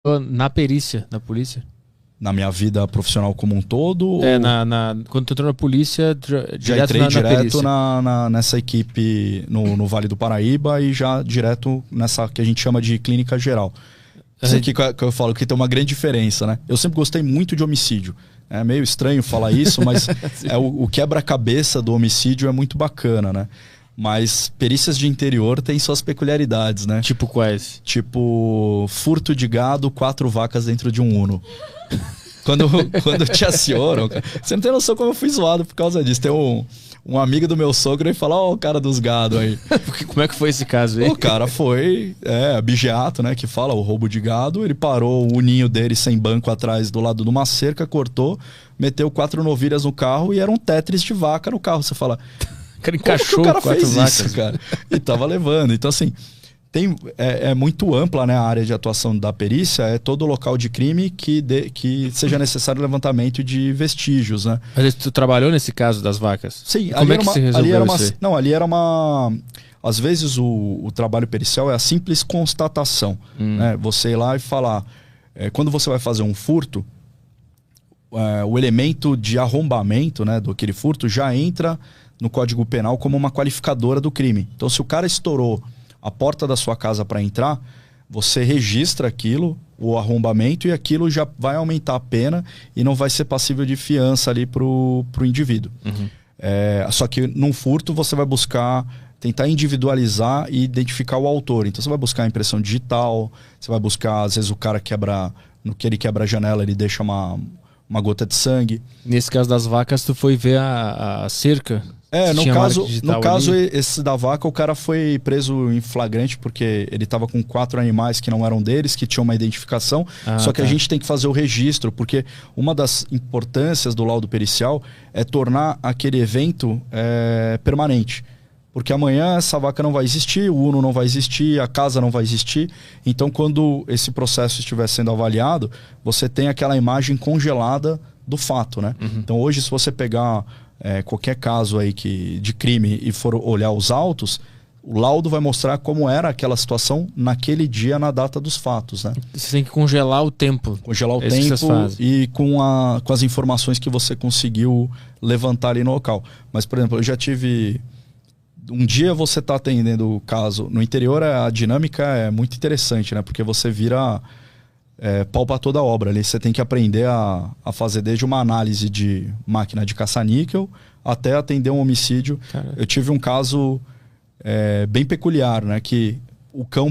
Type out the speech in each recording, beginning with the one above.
Na perícia, na polícia? Na minha vida profissional como um todo? Quando tu entrou na polícia, já entrei direto nessa equipe no Vale do Paraíba e já direto nessa que a gente chama de clínica geral. Isso aqui que eu falo que tem uma grande diferença, né? Eu sempre gostei muito de homicídio. É meio estranho falar isso, mas o quebra-cabeça do homicídio é muito bacana, né? Mas perícias de interior têm suas peculiaridades, né? Tipo quais? Tipo, furto de gado, 4 vacas dentro de um Uno. Quando te acionam, você não tem noção como eu fui zoado por causa disso. Tem um amigo do meu sogro e fala, ó, o cara dos gado aí. Como é que foi esse caso aí? O cara foi, abigeato, né, que fala, o roubo de gado. Ele parou o ninho dele sem banco atrás do lado de uma cerca, cortou, meteu 4 novilhas no carro e era um Tetris de vaca no carro. Você fala, o cara encaixou, como que o cara fez vacas, isso, cara? E tava levando. Então, assim, é muito ampla, né, a área de atuação da perícia. É todo local de crime que seja necessário levantamento de vestígios, né? Mas tu trabalhou nesse caso das vacas? Sim. Como é que se resolveu isso? Não, ali era uma... Às vezes o trabalho pericial é a simples constatação. Né? Você ir lá e falar... quando você vai fazer um furto, o elemento de arrombamento, né, daquele furto já entra no Código Penal como uma qualificadora do crime. Então, se o cara estourou a porta da sua casa para entrar, você registra aquilo, o arrombamento, e aquilo já vai aumentar a pena e não vai ser passível de fiança ali pro indivíduo. Só que num furto você vai tentar individualizar e identificar o autor. Então você vai buscar a impressão digital, você vai buscar, às vezes o cara no que ele quebra a janela, ele deixa uma gota de sangue. Nesse caso das vacas, tu foi ver a cerca? No caso esse da vaca, o cara foi preso em flagrante porque ele estava com 4 animais que não eram deles, que tinham uma identificação. Só que a gente tem que fazer o registro, porque uma das importâncias do laudo pericial é tornar aquele evento permanente. Porque amanhã essa vaca não vai existir, o Uno não vai existir, a casa não vai existir. Então, quando esse processo estiver sendo avaliado, você tem aquela imagem congelada do fato, né? Então, hoje, se você pegar qualquer caso aí de crime e for olhar os autos, o laudo vai mostrar como era aquela situação naquele dia, na data dos fatos, né? Você tem que congelar o tempo. Congelar o tempo e com as informações que você conseguiu levantar ali no local. Mas, por exemplo, eu já tive... Um dia você está atendendo o caso... No interior, a dinâmica é muito interessante, né? Porque você vira pau para toda a obra. Ali você tem que aprender a fazer desde uma análise de máquina de caça-níquel até atender um homicídio. Caramba. Eu tive um caso bem peculiar, né? Que o cão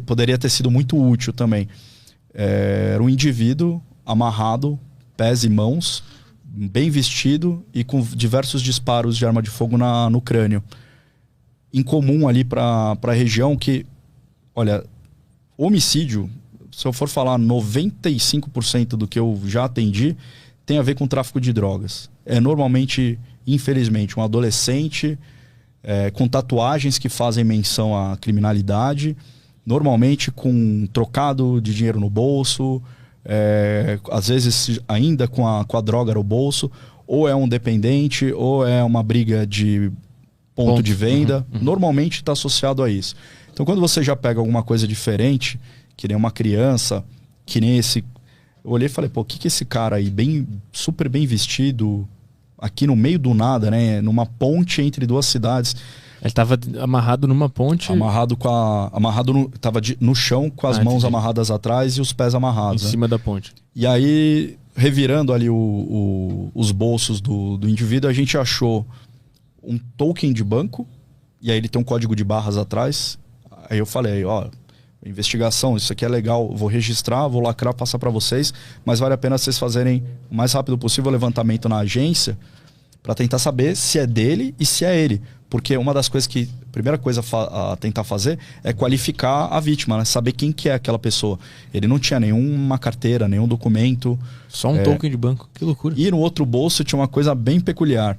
poderia ter sido muito útil também. Era um indivíduo amarrado, pés e mãos, bem vestido e com diversos disparos de arma de fogo no crânio. Incomum ali para a região que, olha, homicídio, se eu for falar 95% do que eu já atendi, tem a ver com tráfico de drogas. Normalmente, infelizmente, um adolescente com tatuagens que fazem menção à criminalidade, normalmente com trocado de dinheiro no bolso, às vezes ainda com a droga no bolso, ou é um dependente, ou é uma briga de ponto de venda. Normalmente está associado a isso. Então, quando você já pega alguma coisa diferente, que nem uma criança, que nem esse... Eu olhei e falei, pô, o que esse cara aí, super bem vestido, aqui no meio do nada, né? Numa ponte entre duas cidades. Ele estava amarrado numa ponte? Tava no chão com as mãos amarradas atrás e os pés amarrados. Em cima da ponte. E aí, revirando ali os bolsos do indivíduo, a gente achou um token de banco, e aí ele tem um código de barras atrás. Aí eu falei, ó, investigação, isso aqui é legal, vou registrar, vou lacrar, passar para vocês, mas vale a pena vocês fazerem o mais rápido possível o levantamento na agência para tentar saber se é dele e se é ele. Porque uma das coisas a primeira coisa a tentar fazer é qualificar a vítima, né? Saber quem que é aquela pessoa. Ele não tinha nenhuma carteira, nenhum documento. Só um token de banco, que loucura. E no outro bolso tinha uma coisa bem peculiar.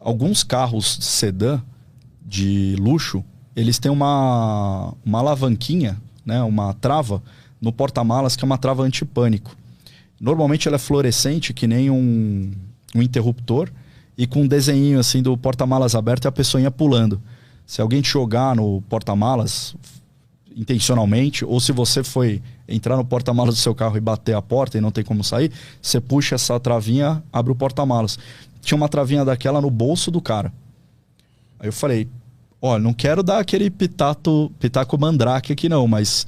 Alguns carros sedã de luxo, eles têm uma alavanquinha, né, uma trava no porta-malas, que é uma trava antipânico. Normalmente ela é fluorescente, que nem um interruptor, e com um desenho assim do porta-malas aberto e a pessoinha pulando. Se alguém te jogar no porta-malas intencionalmente, ou se você foi entrar no porta-malas do seu carro e bater a porta e não tem como sair, você puxa essa travinha, abre o porta-malas. Tinha uma travinha daquela no bolso do cara. Aí eu falei, olha, não quero dar aquele pitaco mandrake aqui não, mas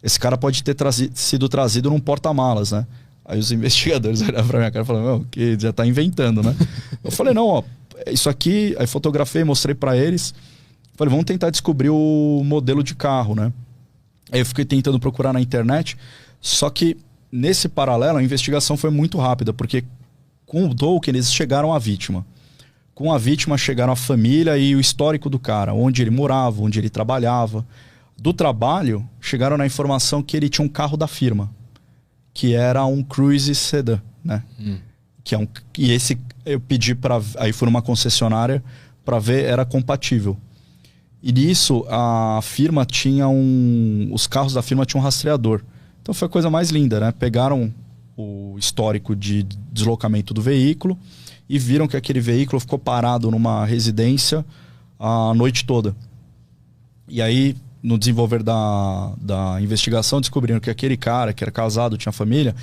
esse cara pode ter sido trazido num porta-malas, né? Aí os investigadores olharam pra minha cara e falaram, meu, que já tá inventando, né? Eu falei, não, ó, isso aqui, aí fotografei, mostrei pra eles. Falei, vamos tentar descobrir o modelo de carro, né? Aí eu fiquei tentando procurar na internet, só que nesse paralelo a investigação foi muito rápida, porque com o Tolkien eles chegaram à vítima. Com a vítima chegaram a família e o histórico do cara, onde ele morava, onde ele trabalhava. Do trabalho, chegaram na informação que ele tinha um carro da firma, que era um Cruze Sedan, né? Que é e esse eu pedi para, aí fui numa concessionária para ver, era compatível. E nisso a firma tinha os carros da firma tinham um rastreador. Então foi a coisa mais linda, né? Pegaram o histórico de deslocamento do veículo e viram que aquele veículo ficou parado numa residência a noite toda. E aí, no desenvolver da investigação, descobriram que aquele cara, que era casado, tinha família,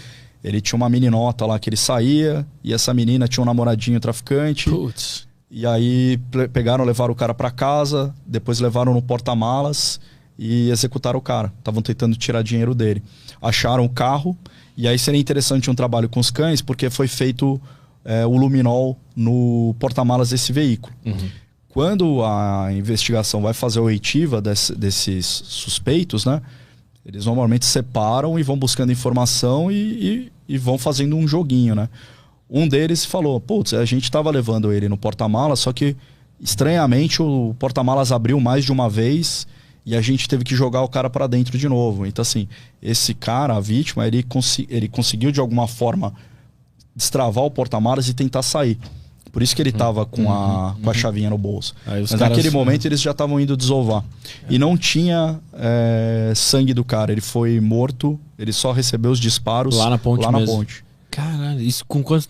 ele tinha uma meninota lá que ele saía, e essa menina tinha um namoradinho traficante. Putz. E aí pegaram, levaram o cara para casa, depois levaram no porta-malas e executaram o cara. Estavam tentando tirar dinheiro dele. Acharam o carro, e aí seria interessante um trabalho com os cães, porque foi feito o luminol no porta-malas desse veículo. Quando a investigação vai fazer a oitiva desses suspeitos, né? Eles normalmente separam e vão buscando informação e vão fazendo um joguinho, né? Um deles falou, putz, a gente estava levando ele no porta-malas, só que estranhamente o porta-malas abriu mais de uma vez e a gente teve que jogar o cara para dentro de novo. Então assim, esse cara, a vítima, ele conseguiu de alguma forma destravar o porta-malas e tentar sair. Por isso que ele estava com a chavinha no bolso. Mas naquele momento eles já estavam indo desovar. E não tinha sangue do cara. Ele foi morto, ele só recebeu os disparos lá na ponte. Lá na ponte. Caralho, isso com quanto